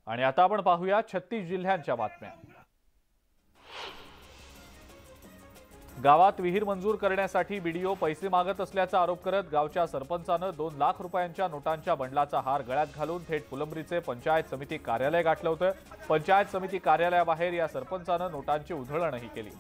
आणि आता आपण पाहूया 36 जिल्ह्यांच्या बातम्या। गावात विहीर मंजूर करण्यासाठी बीडीओ पैसे मागत असल्याचा आरोप करत गावच्या सरपंचानं 2 लाख रुपयांच्या नोटांच्या बंडलाचा हार गळ्यात घालून थेट फुलंब्रीचे पंचायत समिती कार्यालय गाठलं होतं। पंचायत समिती कार्यालयाबाहेर या सरपंचानं नोटांची उधळणही केली।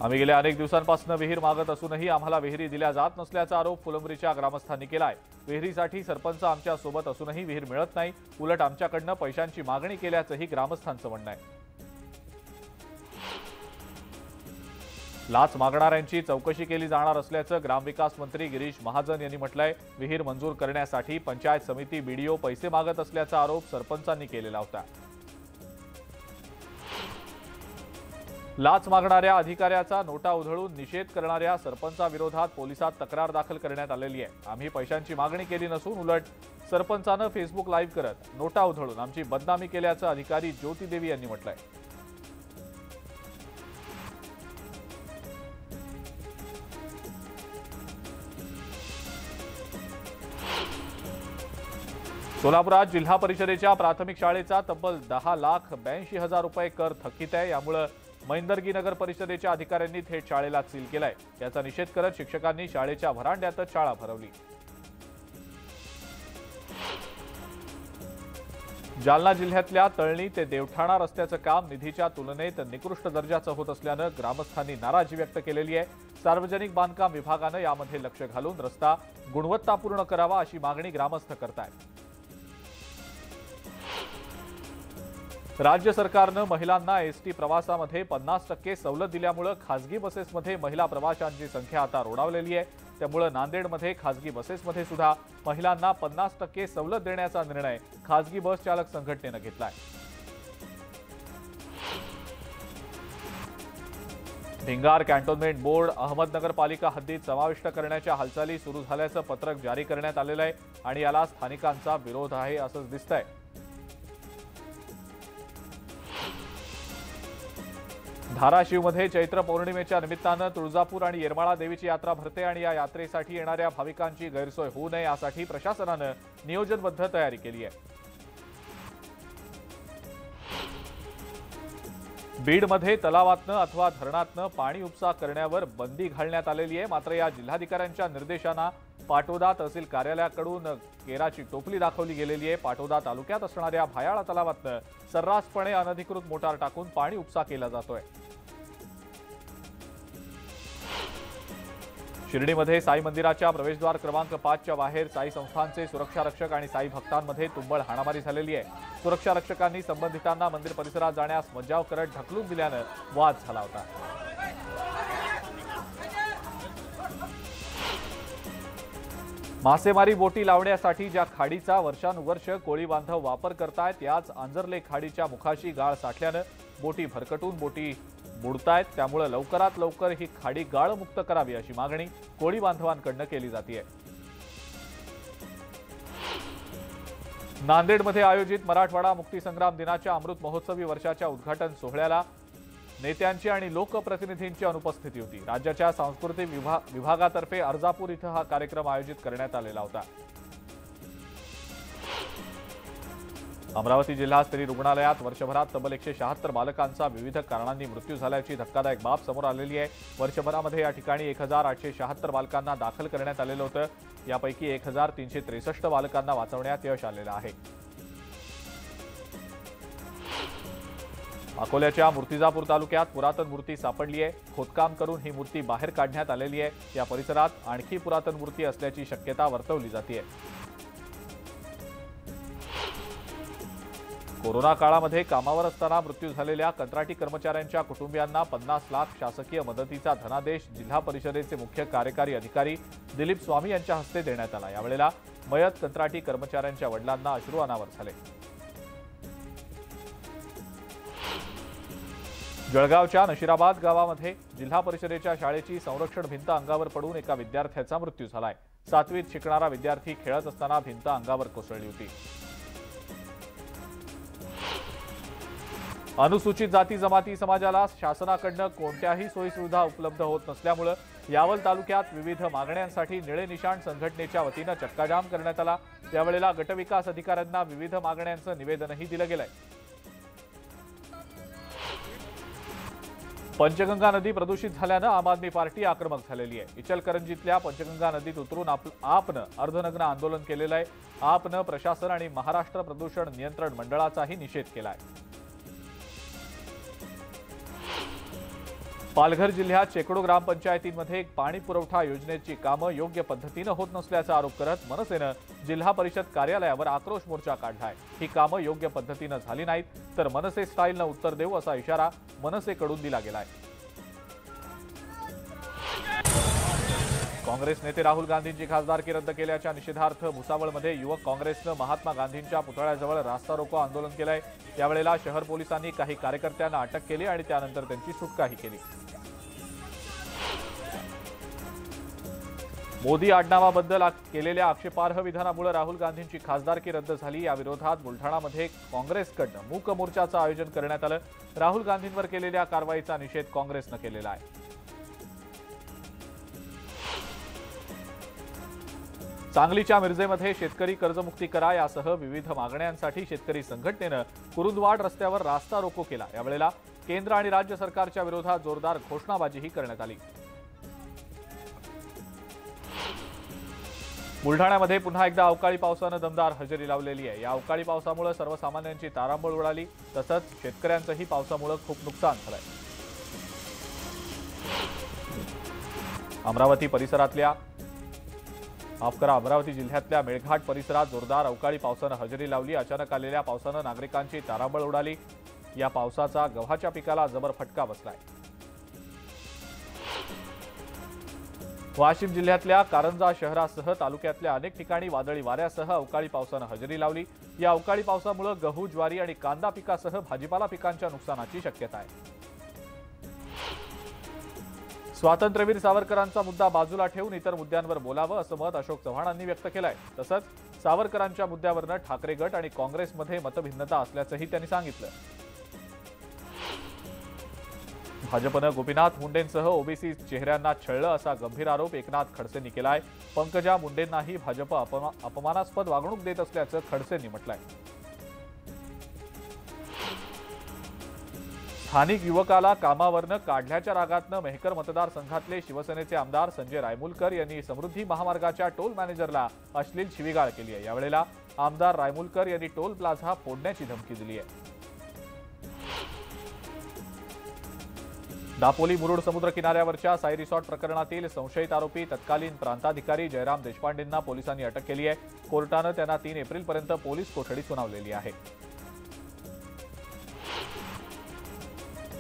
आम्ही गेल्या अनेक दिवसांपासून विहीर मागत असूनही आम्हाला विहिरी दिल्या जात नसल्याचा आरोप फुलंब्रीच्या ग्रामस्थांनी केलाय। विहिरीसाठी सरपंच आमच्या सोबत असूनही विहीर मिळत नाही, उलट आमच्याकडनं पैशांची मागणी केल्याचंही ग्रामस्थांचं म्हणणं आहे। लाच मागणाऱ्यांची चौकशी केली जाणार असल्याचं ग्रामविकास मंत्री गिरीश महाजन यांनी म्हटलंय। विहीर मंजूर करण्यासाठी पंचायत समिती बीडीओ पैसे मागत असल्याचा आरोप सरपंचांनी केलेला होता। लाच मागणाऱ्या अधिकाऱ्याचा नोटा उधळून निषेध करणाऱ्या सरपंचाविरोधात पोलिसात तक्रार दाखल करण्यात आलेली आहे। आम्ही पैशांची मागणी केली नसून उलट सरपंचानं फेसबुक लाईव्ह करत नोटा उधळून आमची बदनामी केल्याचं अधिकारी ज्योती देवी यांनी म्हटलंय। सोलापुरात जिल्हा परिषदेच्या प्राथमिक शाळेचा तब्बल 10,82,000 रुपये कर थकीत आहे। यामुळे मैंदर्गी नगर परिषदेच्या अधिकाऱ्यांनी थेट शाळेला सील केलाय। याचा निषेध करत शिक्षकांनी शाळेच्या व्हरांड्यातच शाळा भरवली। जालना जिल्ह्यातल्या तळणी ते देवठाणा रस्त्याचं काम निधीच्या तुलनेत निकृष्ट दर्जाचं होत असल्यानं ग्रामस्थांनी नाराजी व्यक्त केलेली आहे। सार्वजनिक बांधकाम विभागानं यामध्ये लक्ष घालून रस्ता गुणवत्तापूर्ण करावा अशी मागणी ग्रामस्थ करतायत। राज्य सरकारनं महिलांना एसटी प्रवासामध्ये 50% सवलत दिल्यामुळे खासगी बसेसमध्ये महिला प्रवाशांची संख्या आता रोडावलेली आहे। त्यामुळे नांदेडमध्ये खासगी बसेसमध्ये सुद्धा महिलांना 50% सवलत देण्याचा निर्णय खासगी बस चालक संघटनेनं घेतलाय। भिंगार कॅन्टोन्मेंट बोर्ड अहमदनगरपालिका हद्दीत समाविष्ट करण्याच्या हालचाली सुरू झाल्याचं पत्रक जारी करण्यात आलेलं आहे आणि याला स्थानिकांचा विरोध आहे असंच दिसतंय। धाराशिवमध्ये चैत्र पौर्णिमेच्या निमित्तानं तुळजापूर आणि येरमाळा देवीची यात्रा भरते आणि या यात्रेसाठी येणाऱ्या भाविकांची गैरसोय होऊ नये यासाठी प्रशासनानं नियोजनबद्ध तयारी केली आहे। बीडमध्ये तलावातनं अथवा धरणातनं पाणी उपसा करण्यावर बंदी घालण्यात आलेली आहे। मात्र या जिल्हाधिकाऱ्यांच्या निर्देशांना पाटोदा तहसील कार्यालयाकडून केराची टोपली दाखवली गेलेली आहे। पाटोदा तालुक्यात असणाऱ्या भायाळा तलावातनं सर्रासपणे अनधिकृत मोटार टाकून पाणी उपसा केला जातोय। शिर्डीमध्ये साई मंदिराच्या प्रवेशद्वार क्रमांक 5च्या बाहेर साई संस्थानचे सुरक्षा रक्षक आणि साई भक्तांमध्ये तुंबळ हाणामारी झालेली आहे। सुरक्षा रक्षकांनी संबंधितांना मंदिर परिसरात जाण्यास मज्जाव करत ढकलून दिल्यानं वाद झाला होता। मासेमारी बोटी लावण्यासाठी ज्या खाडीचा वर्षानुवर्ष कोळी बांधव वापर करतायत याच आंजर्ले खाडीच्या मुखाशी गाळ साठल्यानं बोटी भरकटून बोटी बुडतायत। त्यामुळे लवकरात लवकर ही खाडी गाळमुक्त करावी अशी मागणी कोळी बांधवांकडून केली जाते। नांदेडमध्ये आयोजित मराठवाडा मुक्तीसंग्राम दिनाच्या अमृत महोत्सवी वर्षाच्या उद्घाटन सोहळ्याला नेत्यांची आणि लोकप्रतिनिधींची अनुपस्थिती होती। राज्याच्या सांस्कृतिक विभागातर्फे अर्जापूर इथं हा कार्यक्रम आयोजित करण्यात आलेला होता। अमरावती जिल्हा स्त्री रुग्णालयात वर्षभरात तब्बल 176 बालकांचा विविध कारणांनी मृत्यू झाल्याची धक्कादायक बाब समोर आलेली आहे। वर्षभरामध्ये या ठिकाणी 1876 बालकांना दाखल करण्यात आलेलं होतं। यापैकी 1363 बालकांना वाचवण्यात यश आलेलं आहे। अकोल्याच्या मूर्तिजापूर तालुक्यात पुरातन मूर्ती सापडली आहे। खोदकाम करून ही मूर्ती बाहेर काढण्यात आलेली आहे। या परिसरात आणखी पुरातन मूर्ती असल्याची शक्यता वर्तवली जाते। कोरोना काळामध्ये कामावर असताना मृत्यू झालेल्या कंत्राटी कर्मचाऱ्यांच्या कुटुंबियांना 50 लाख शासकीय मदतीचा धनादेश जिल्हा परिषदेचे मुख्य कार्यकारी अधिकारी दिलीप स्वामी यांच्या हस्ते देण्यात आला। यावेळेला मयत कंत्राटी कर्मचाऱ्यांच्या वडिलांना अश्रू अनावर झाले। जळगावच्या नशिराबाद गावामध्ये जिल्हा परिषदेच्या शाळेची संरक्षण भिंत अंगावर पडून एका विद्यार्थ्याचा मृत्यू झालाय। 7वीत शिकणारा विद्यार्थी खेळत असताना भिंत अंगावर कोसळली होती। अनुसूचित जाती जमाती समाजाला शासनाकडून कोणत्याही सोयीसुविधा उपलब्ध होत नसल्यामुळे यावल तालुक्यात विविध मागण्यांसाठी निळे निशाण संघटनेच्या वतीने चक्काजाम करण्यात आला। यावेळेला गटविकास अधिकाऱ्यांना विविध मागण्यांचं निवेदनही दिलं गेलंय। पंचगंगा नदी प्रदूषित झाल्यानं आम आदमी पार्टी आक्रमक झालेली आहे। इचलकरंजीतल्या पंचगंगा नदीत उतरून आपनं अर्धनग्न आंदोलन केलेलं आहे। आपनं प्रशासन आणि महाराष्ट्र प्रदूषण नियंत्रण मंडळाचाही निषेध केलाय। पालघर जिल्ह्यात शेकडो ग्रामपंचायतींमध्ये पाणी पुरवठा योजनेची कामं योग्य पद्धतीनं होत नसल्याचा आरोप करत मनसेनं जिल्हा परिषद कार्यालयावर आक्रोश मोर्चा काढलाय। ही कामं योग्य पद्धतीनं झाली नाहीत तर मनसे स्टाईलनं उत्तर देऊ असा इशारा मनसेकडून दिला गेलाय। काँग्रेस नेते राहुल गांधींची खासदारकी रद्द केल्याच्या निषेधार्थ भुसावळमध्ये युवक काँग्रेसनं महात्मा गांधींच्या पुतळ्याजवळ रास्ता रोको आंदोलन केलंय। यावेळेला शहर पोलिसांनी काही कार्यकर्त्यांना अटक केली आणि त्यानंतर त्यांची सुटकाही केली। मोदी आडनावाबद्दल केलेल्या आक्षेपार्ह विधानामुळे राहुल गांधींची खासदारकी रद्द झाली। या विरोधात बुलढाणामध्ये काँग्रेसकडून मूक मोर्चाचं आयोजन करण्यात आलं। राहुल गांधींवर केलेल्या कारवाईचा निषेध काँग्रेसनं केलेला आहे। सांगलीच्या मिरजेमध्ये शेतकरी कर्जमुक्ती करा यासह विविध मागण्यांसाठी शेतकरी संघटनेनं कुरुंदवाड रस्त्यावर रास्ता रोको केला। यावेळेला केंद्र आणि राज्य सरकारच्या विरोधात जोरदार घोषणाबाजीही करण्यात आली। बुलढाण्यामध्ये पुन्हा एकदा अवकाळी पावसानं दमदार हजेरी लावलेली आहे। या अवकाळी पावसामुळे सर्वसामान्यांची तारांबळ उडाली, तसंच शेतकऱ्यांचंही पावसामुळे खूप नुकसान झालंय। अमरावती जिल्ह्यातल्या मेळघाट परिसरात जोरदार अवकाळी पावसानं हजेरी लावली। अचानक आलेल्या पावसानं नागरिकांची तारांबळ उडाली। या पावसाचा गव्हाच्या पिकाला जबर फटका बसलाय। वाशिम जिल्ह्यातल्या कारंजा शहरासह तालुक्यातल्या अनेक ठिकाणी वादळी वाऱ्यासह अवकाळी पावसानं हजेरी लावली। या अवकाळी पावसामुळे गहू, ज्वारी आणि कांदा पिकासह भाजीपाला पिकांच्या नुकसानाची शक्यता आहे। स्वातंत्र्यवीर सावरकरांचा मुद्दा बाजूला ठेवून इतर मुद्द्यांवर बोलावं असं मत अशोक चव्हाणांनी व्यक्त केलंय। तसंच सावरकरांच्या मुद्द्यावरनं ठाकरे गट आणि काँग्रेसमध्ये मतभिन्नता असल्याचंही त्यांनी सांगितलं। भाजपनं गोपीनाथ मुंडेंसह ओबीसी चेहऱ्यांना छळलं असा गंभीर आरोप एकनाथ खडसेंनी केलाय। पंकजा मुंडेंनाही भाजप अपमानास्पद वागणूक देत असल्याचं खडसेंनी म्हटलंय। स्थानिक युवकाला कामावरनं काढल्याच्या रागातनं मेहकर मतदारसंघातले शिवसेनेचे आमदार संजय रायमुलकर यांनी समृद्धी महामार्गाच्या टोल मॅनेजरला अश्लील शिवीगाळ केली आहे। यावेळेला आमदार रायमुलकर यांनी टोल प्लाझा फोडण्याची धमकी दिली आहे। दापोली मुरुड समुद्र किनाऱ्यावरच्या साई रिसॉर्ट प्रकरणातील संशयित आरोपी तत्कालीन प्रांताधिकारी जयराम देशपांडेंना पोलिसांनी अटक केली आहे। कोर्टानं त्यांना 3 एप्रिलपर्यंत पोलीस कोठडी सुनावलेली आहे।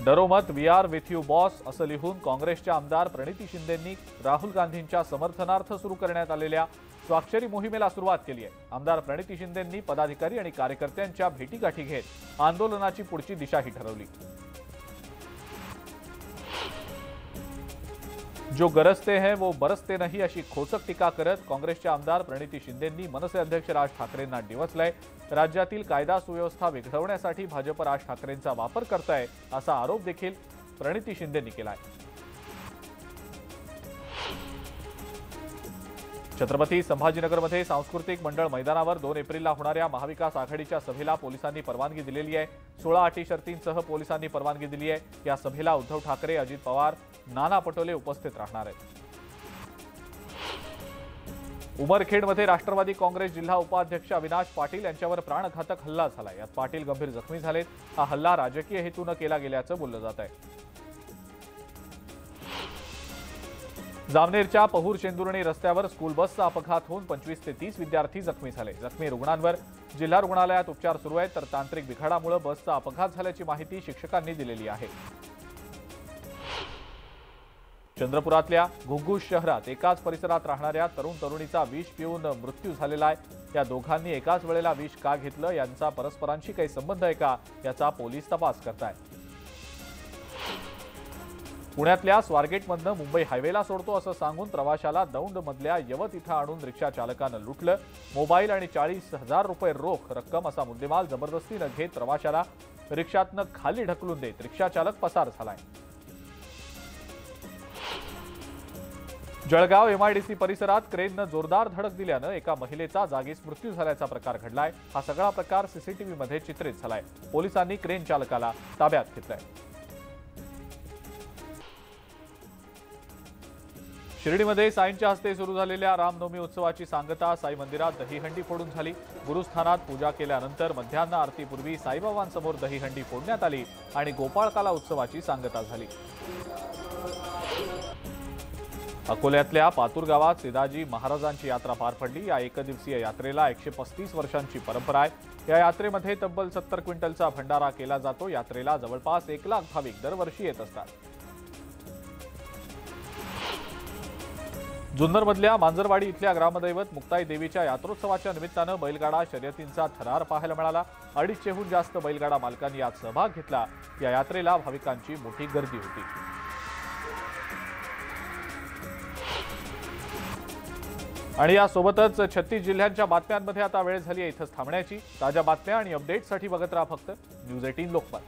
डरो मत, we are with you boss असं लिहून काँग्रेसच्या आमदार प्रणिती शिंदेंनी राहुल गांधींच्या समर्थनार्थ सुरू करण्यात आलेल्या स्वाक्षरी मोहिमेला सुरुवात केली आहे। आमदार प्रणिती शिंदेंनी पदाधिकारी आणि कार्यकर्त्यांच्या भेटीगाठी घेत आंदोलनाची पुढची दिशाही ठरवली। जो गरजते हैं वो बरसते नहीं अशी खोचक टीका करत काँग्रेसच्या आमदार प्रणिती शिंदेंनी मनसे अध्यक्ष राज ठाकरेंना डिवचलंय। राज्यातील कायदा सुव्यवस्था बिघडवण्यासाठी भाजप राज ठाकरेंचा वापर करताय असा आरोप देखील प्रणिती शिंदेंनी केलाय। छत्रपती संभाजीनगरमध्ये सांस्कृतिक मंडळ मैदानावर 2 एप्रिलला होणाऱ्या महाविकास आघाडीच्या सभेला पोलिसांनी परवानगी दिलेली आहे। 16 अटी शर्तींसह पोलिसांनी परवानगी दिली आहे। या सभेला उद्धव ठाकरे, अजित पवार, नाना पटोले उपस्थित राहणार आहेत। उमरखेडमध्ये राष्ट्रवादी काँग्रेस जिल्हा उपाध्यक्ष अविनाश पाटील यांच्यावर प्राणघातक हल्ला झाला। यात पाटील गंभीर जखमी झालेत। हा हल्ला राजकीय हेतूनं केला गेल्याचं बोललं जात आहे। जामनेरच्या पहूर शेंदुर्णी रस्त्यावर स्कूल बसचा अपघात होऊन 25 ते 30 विद्यार्थी जखमी झाले। जखमी रुग्णांवर जिल्हा रुग्णालयात उपचार सुरू आहेत, तर तांत्रिक बिघाडामुळे बसचा अपघात झाल्याची माहिती शिक्षकांनी दिलेली आहे। चंद्रपुरातल्या घुग्गुस शहरात एकाच परिसरात राहणाऱ्या तरुण तरुणीचा विष पिऊन मृत्यू झालेला आहे। या दोघांनी एकाच वेळेला विष का घेतलं, यांचा परस्परांशी काही संबंध आहे का, याचा पोलीस तपास करतायत। पुण्यातल्या स्वारगेटमधनं मुंबई हायवेला सोडतो असं सांगून प्रवाशाला दौंडमधल्या यवत इथं आणून रिक्षा चालकानं लुटलं। मोबाईल आणि 40,000 रुपये रोख रक्कम असा मुद्देमाल जबरदस्तीनं घेत प्रवाशाला रिक्षातनं खाली ढकलून देत रिक्षा चालक पसार झालाय। जळगाव एमआयडीसी परिसरात क्रेननं जोरदार धडक दिल्यानं एका महिलेचा जागीच मृत्यू झाल्याचा प्रकार घडलाय। हा सगळा प्रकार सीसीटीव्ही मध्ये चित्रित झालाय। पोलिसांनी क्रेन चालकाला ताब्यात घेतलंय। शिर्डीमध्ये साईंच्या हस्ते सुरू झालेल्या रामनवमी उत्सवाची सांगता साई मंदिरात दहीहंडी फोडून झाली। गुरुस्थानात पूजा केल्यानंतर मध्यान्ह आरतीपूर्वी साईबाबांसमोर दहीहंडी फोडण्यात आली आणि गोपाळकाला उत्सवाची सांगता झाली। अकोल्यातल्या पातूर गावात सिदाजी महाराजांची यात्रा पार पडली। या एकदिवसीय यात्रेला 135 वर्षांची परंपरा आहे। या यात्रेमध्ये तब्बल 70 क्विंटलचा भंडारा केला जातो। यात्रेला जवळपास 1 लाख भाविक दरवर्षी येत असतात। जुन्नरमधल्या मांजरवाडी इथल्या ग्रामदैवत मुक्ताई देवीच्या यात्रोत्सवाच्या निमित्तानं बैलगाडा शर्यतींचा थरार पाहायला मिळाला। 250हून जास्त बैलगाडा मालकांनी यात सहभाग घेतला। या यात्रेला भाविकांची मोठी गर्दी होती। आणि यासोबतच 36 जिल्ह्यांच्या बातम्यांमध्ये आता वेळ झाली आहे इथंच थांबण्याची। ताज्या बातम्या आणि अपडेट्ससाठी बघत राहा फक्त न्यूज 18 लोकमत।